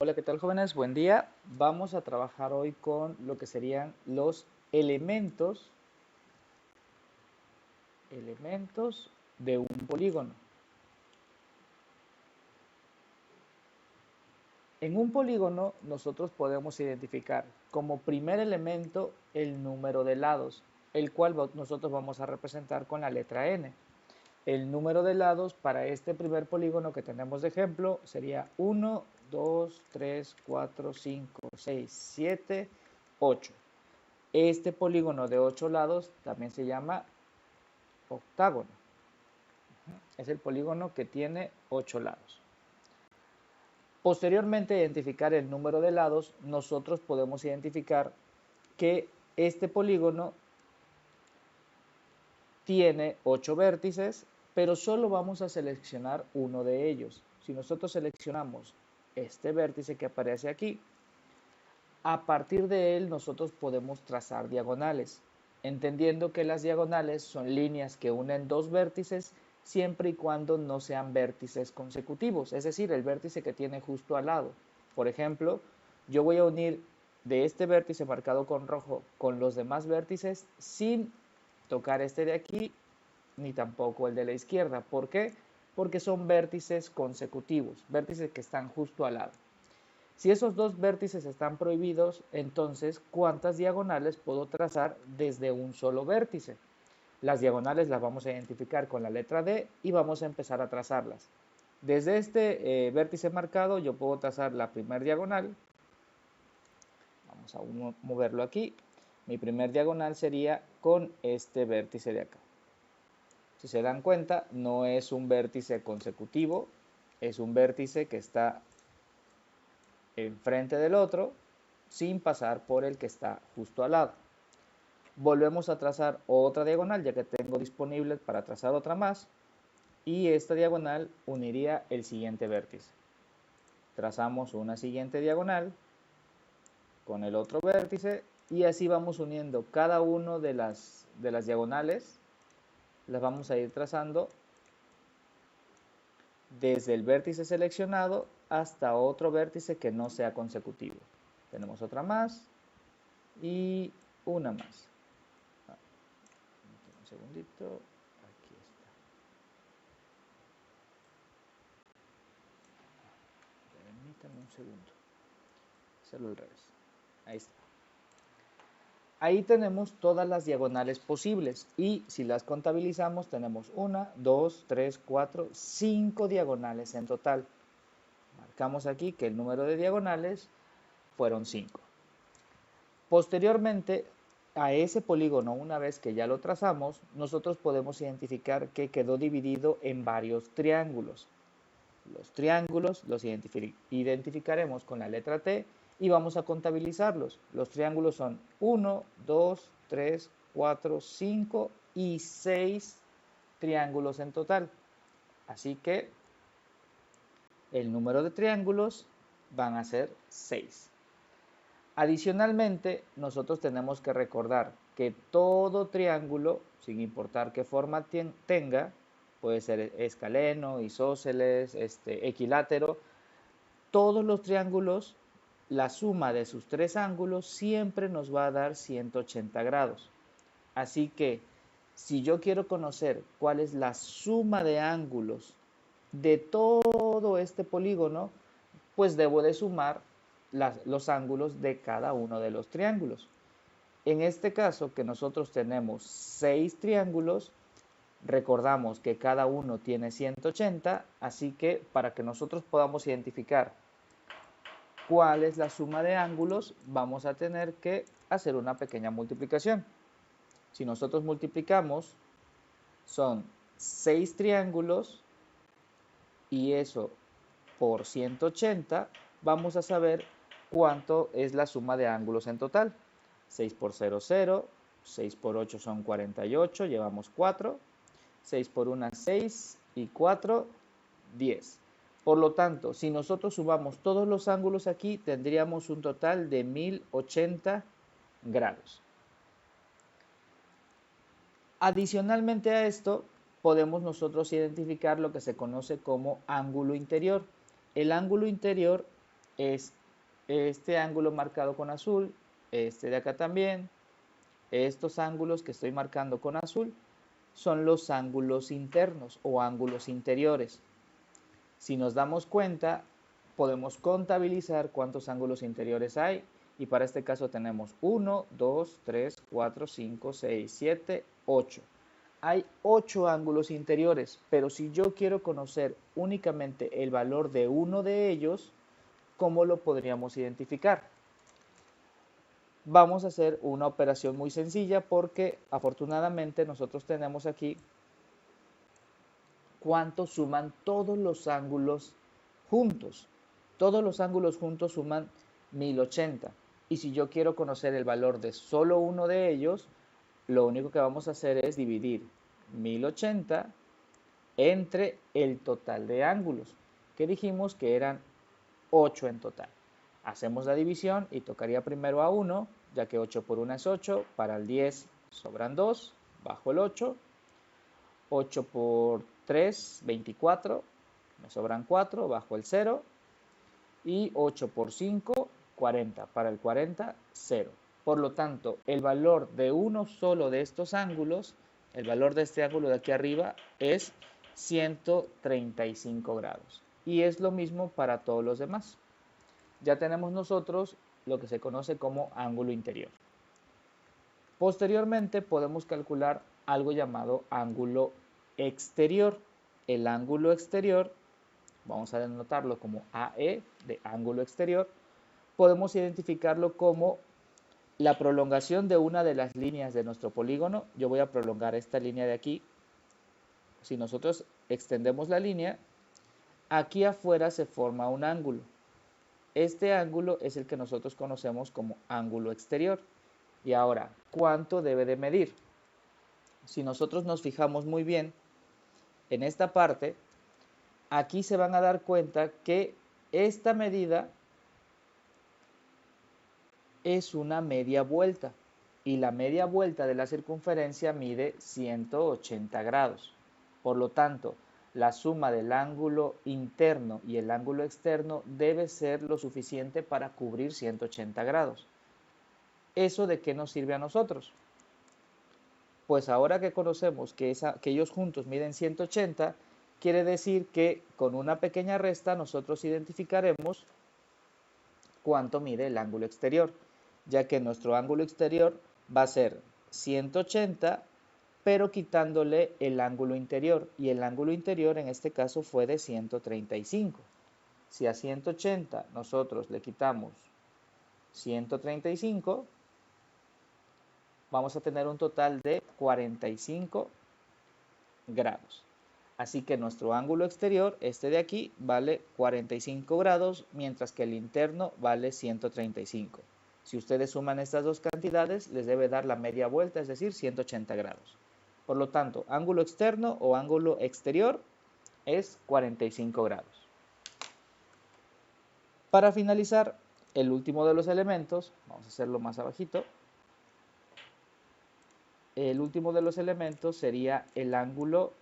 Hola, ¿qué tal, jóvenes? Buen día. Vamos a trabajar hoy con lo que serían los elementos de un polígono. En un polígono nosotros podemos identificar como primer elemento el número de lados, el cual nosotros vamos a representar con la letra n. El número de lados para este primer polígono que tenemos de ejemplo sería 1, 2, 3, 4, 5, 6, 7, 8. Este polígono de 8 lados también se llama octágono. Es el polígono que tiene 8 lados. Posteriormente a identificar el número de lados, nosotros podemos identificar que este polígono tiene 8 vértices, pero solo vamos a seleccionar uno de ellos. Si nosotros seleccionamos este vértice que aparece aquí, a partir de él nosotros podemos trazar diagonales, entendiendo que las diagonales son líneas que unen dos vértices siempre y cuando no sean vértices consecutivos, es decir, el vértice que tiene justo al lado. Por ejemplo, yo voy a unir de este vértice marcado con rojo con los demás vértices sin tocar este de aquí ni tampoco el de la izquierda. ¿Por qué? Porque son vértices consecutivos, vértices que están justo al lado. Si esos dos vértices están prohibidos, entonces, ¿cuántas diagonales puedo trazar desde un solo vértice? Las diagonales las vamos a identificar con la letra D y vamos a empezar a trazarlas. Desde este vértice marcado yo puedo trazar la primera diagonal. Vamos a moverlo aquí. Mi primer diagonal sería con este vértice de acá. Si se dan cuenta, no es un vértice consecutivo, es un vértice que está enfrente del otro sin pasar por el que está justo al lado. Volvemos a trazar otra diagonal ya que tengo disponible para trazar otra más y esta diagonal uniría el siguiente vértice. Trazamos una siguiente diagonal con el otro vértice y así vamos uniendo cada uno de las diagonales, las vamos a ir trazando desde el vértice seleccionado hasta otro vértice que no sea consecutivo. Tenemos otra más y una más. Un segundito, aquí está. Permítame un segundo. Hacerlo al revés. Ahí está. Ahí tenemos todas las diagonales posibles y si las contabilizamos tenemos 1, 2, 3, 4, 5 diagonales en total. Marcamos aquí que el número de diagonales fueron 5. Posteriormente a ese polígono, una vez que ya lo trazamos, nosotros podemos identificar que quedó dividido en varios triángulos. Los triángulos los identificaremos con la letra T y vamos a contabilizarlos. Los triángulos son 1, 2, 3, 4, 5 y 6 triángulos en total. Así que el número de triángulos van a ser 6. Adicionalmente, nosotros tenemos que recordar que todo triángulo, sin importar qué forma tenga, puede ser escaleno, isósceles, equilátero, todos los triángulos, la suma de sus tres ángulos siempre nos va a dar 180 grados. Así que, si yo quiero conocer cuál es la suma de ángulos de todo este polígono, pues debo de sumar los ángulos de cada uno de los triángulos. En este caso, que nosotros tenemos 6 triángulos, recordamos que cada uno tiene 180, así que para que nosotros podamos identificar cuál es la suma de ángulos, vamos a tener que hacer una pequeña multiplicación. Si nosotros multiplicamos, son 6 triángulos y eso por 180, vamos a saber cuánto es la suma de ángulos en total. 6 por 0, 0, 6 por 8 son 48, llevamos 4, 6 por 1, 6 y 4, 10. Por lo tanto, si nosotros sumamos todos los ángulos aquí, tendríamos un total de 1080 grados. Adicionalmente a esto, podemos nosotros identificar lo que se conoce como ángulo interior. El ángulo interior es este ángulo marcado con azul, este de acá también, estos ángulos que estoy marcando con azul son los ángulos internos o ángulos interiores. Si nos damos cuenta, podemos contabilizar cuántos ángulos interiores hay y para este caso tenemos 1, 2, 3, 4, 5, 6, 7, 8. Hay 8 ángulos interiores, pero si yo quiero conocer únicamente el valor de uno de ellos, ¿cómo lo podríamos identificar? Vamos a hacer una operación muy sencilla porque afortunadamente nosotros tenemos aquí cuánto suman todos los ángulos juntos. Todos los ángulos juntos suman 1080. Y si yo quiero conocer el valor de solo uno de ellos, lo único que vamos a hacer es dividir 1080 entre el total de ángulos, que dijimos que eran 8 en total. Hacemos la división y tocaría primero a 1, ya que 8 por 1 es 8, para el 10 sobran 2, bajo el 8, 8 por 3, 24, me sobran 4, bajo el 0, y 8 por 5, 40, para el 40, 0. Por lo tanto, el valor de uno solo de estos ángulos, el valor de este ángulo de aquí arriba es 135 grados. Y es lo mismo para todos los demás. Ya tenemos nosotros lo que se conoce como ángulo interior. Posteriormente podemos calcular algo llamado ángulo exterior. El ángulo exterior, vamos a denotarlo como AE de ángulo exterior, podemos identificarlo como la prolongación de una de las líneas de nuestro polígono. Yo voy a prolongar esta línea de aquí. Si nosotros extendemos la línea, aquí afuera se forma un ángulo. Este ángulo es el que nosotros conocemos como ángulo exterior. Y ahora, ¿cuánto debe de medir? Si nosotros nos fijamos muy bien en esta parte, aquí se van a dar cuenta que esta medida es una media vuelta y la media vuelta de la circunferencia mide 180 grados. Por lo tanto, la suma del ángulo interno y el ángulo externo debe ser lo suficiente para cubrir 180 grados. ¿Eso de qué nos sirve a nosotros? Pues ahora que conocemos que ellos juntos miden 180, quiere decir que con una pequeña resta nosotros identificaremos cuánto mide el ángulo exterior, ya que nuestro ángulo exterior va a ser 180, pero quitándole el ángulo interior, y el ángulo interior en este caso fue de 135. Si a 180 nosotros le quitamos 135, vamos a tener un total de 45 grados. Así que nuestro ángulo exterior, este de aquí, vale 45 grados, mientras que el interno vale 135. Si ustedes suman estas dos cantidades, les debe dar la media vuelta, es decir, 180 grados. Por lo tanto, ángulo externo o ángulo exterior es 45 grados. Para finalizar, el último de los elementos, vamos a hacerlo más abajito, el último de los elementos sería el ángulo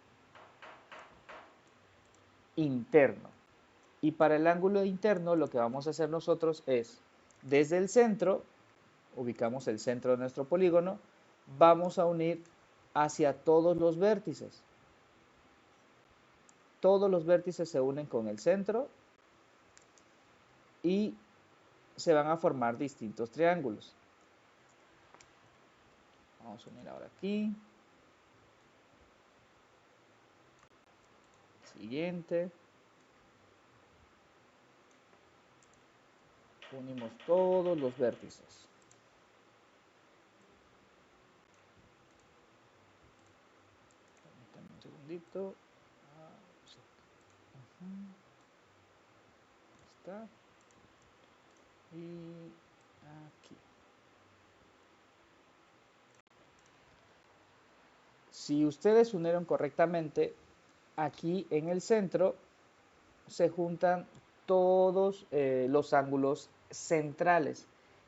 interno. Y para el ángulo interno lo que vamos a hacer nosotros es, desde el centro, ubicamos el centro de nuestro polígono, vamos a unir hacia todos los vértices. Todos los vértices se unen con el centro y se van a formar distintos triángulos. Vamos a unir ahora aquí. Siguiente. Unimos todos los vértices. Permítanme un segundito. Está. Y aquí. Si ustedes unieron correctamente, aquí en el centro se juntan todos los ángulos centrales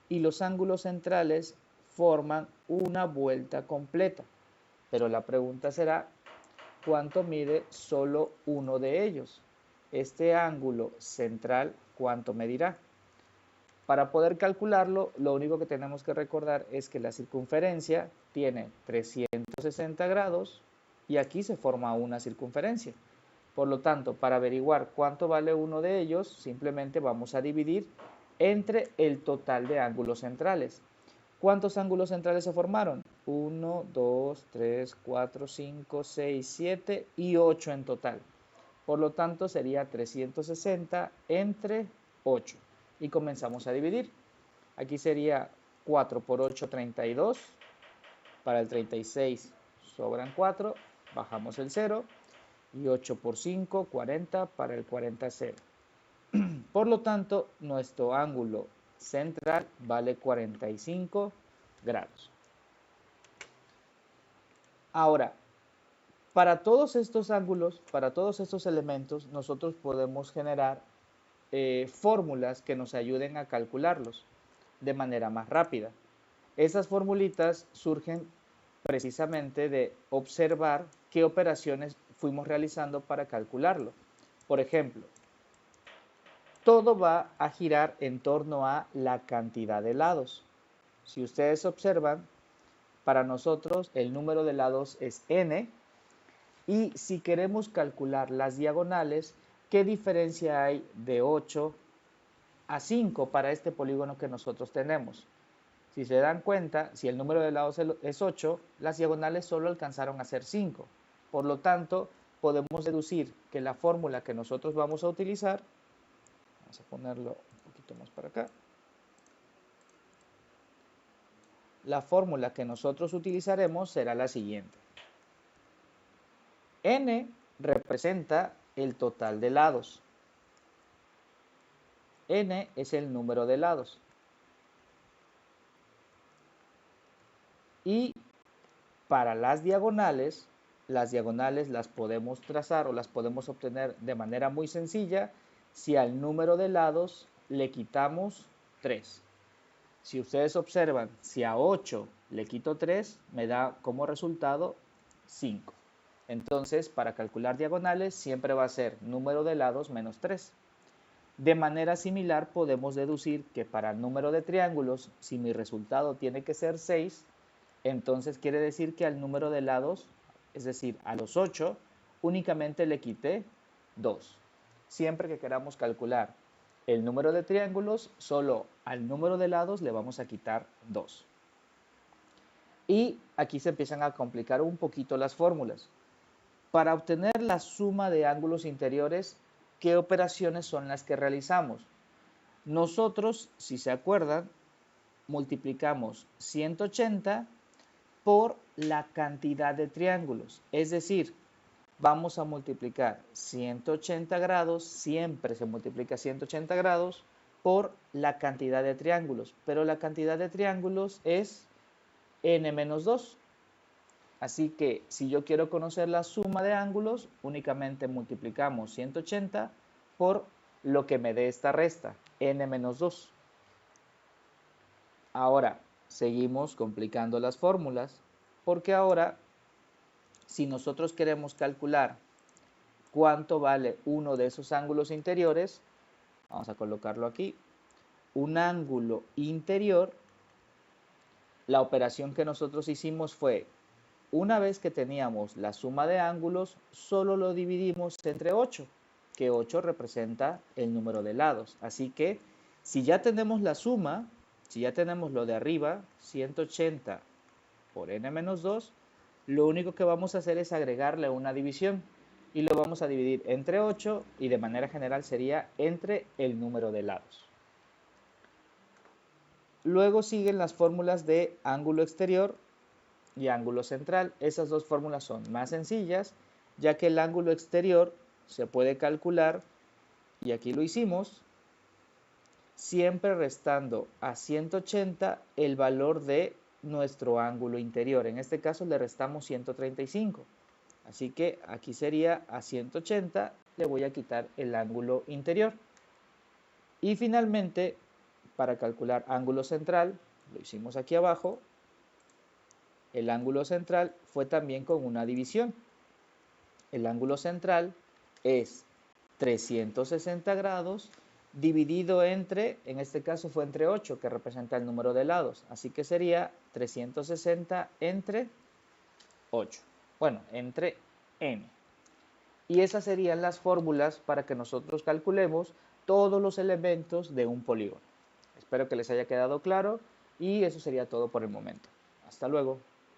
y los ángulos centrales forman una vuelta completa. Pero la pregunta será, ¿cuánto mide solo uno de ellos? Este ángulo central, ¿cuánto medirá? Para poder calcularlo, lo único que tenemos que recordar es que la circunferencia tiene 360 grados y aquí se forma una circunferencia. Por lo tanto, para averiguar cuánto vale uno de ellos, simplemente vamos a dividir entre el total de ángulos centrales. ¿Cuántos ángulos centrales se formaron? 1, 2, 3, 4, 5, 6, 7 y 8 en total. Por lo tanto, sería 360 entre 8. Y comenzamos a dividir. Aquí sería 4 por 8, 32. Para el 36 sobran 4. Bajamos el 0. Y 8 por 5, 40. Para el 40, 0. Por lo tanto, nuestro ángulo central vale 45 grados. Ahora, para todos estos ángulos, para todos estos elementos, nosotros podemos generar fórmulas que nos ayuden a calcularlos de manera más rápida. Esas formulitas surgen precisamente de observar qué operaciones fuimos realizando para calcularlo. Por ejemplo, todo va a girar en torno a la cantidad de lados. Si ustedes observan, para nosotros el número de lados es n, y si queremos calcular las diagonales, ¿qué diferencia hay de 8 a 5 para este polígono que nosotros tenemos? Si se dan cuenta, si el número de lados es 8, las diagonales solo alcanzaron a ser 5. Por lo tanto, podemos deducir que la fórmula que nosotros vamos a utilizar, vamos a ponerlo un poquito más para acá, la fórmula que nosotros utilizaremos será la siguiente. N representa el total de lados. N es el número de lados. Y para las diagonales las podemos trazar o las podemos obtener de manera muy sencilla si al número de lados le quitamos 3. Si ustedes observan, si a 8 le quito 3, me da como resultado 5. Entonces, para calcular diagonales siempre va a ser número de lados menos 3. De manera similar podemos deducir que para el número de triángulos, si mi resultado tiene que ser 6, entonces quiere decir que al número de lados, es decir, a los 8, únicamente le quité 2. Siempre que queramos calcular el número de triángulos, solo al número de lados le vamos a quitar 2. Y aquí se empiezan a complicar un poquito las fórmulas. Para obtener la suma de ángulos interiores, ¿qué operaciones son las que realizamos? Nosotros, si se acuerdan, multiplicamos 180 por la cantidad de triángulos. Es decir, vamos a multiplicar 180 grados, siempre se multiplica 180 grados por la cantidad de triángulos. Pero la cantidad de triángulos es n-2. Así que si yo quiero conocer la suma de ángulos, únicamente multiplicamos 180 por lo que me dé esta resta, n-2. Ahora, seguimos complicando las fórmulas, porque ahora, si nosotros queremos calcular cuánto vale uno de esos ángulos interiores, vamos a colocarlo aquí, un ángulo interior, la operación que nosotros hicimos fue, una vez que teníamos la suma de ángulos, solo lo dividimos entre 8, que 8 representa el número de lados. Así que, si ya tenemos la suma, si ya tenemos lo de arriba, 180 por n-2, lo único que vamos a hacer es agregarle una división. Y lo vamos a dividir entre 8 y de manera general sería entre el número de lados. Luego siguen las fórmulas de ángulo exterior y ángulo central. Esas dos fórmulas son más sencillas, ya que el ángulo exterior se puede calcular, y aquí lo hicimos, siempre restando a 180 el valor de nuestro ángulo interior. En este caso le restamos 135. Así que aquí sería a 180, le voy a quitar el ángulo interior. Y finalmente, para calcular ángulo central, lo hicimos aquí abajo, el ángulo central fue también con una división. El ángulo central es 360 grados dividido entre, en este caso fue entre 8, que representa el número de lados. Así que sería 360 entre 8. Bueno, entre n. Y esas serían las fórmulas para que nosotros calculemos todos los elementos de un polígono. Espero que les haya quedado claro y eso sería todo por el momento. Hasta luego.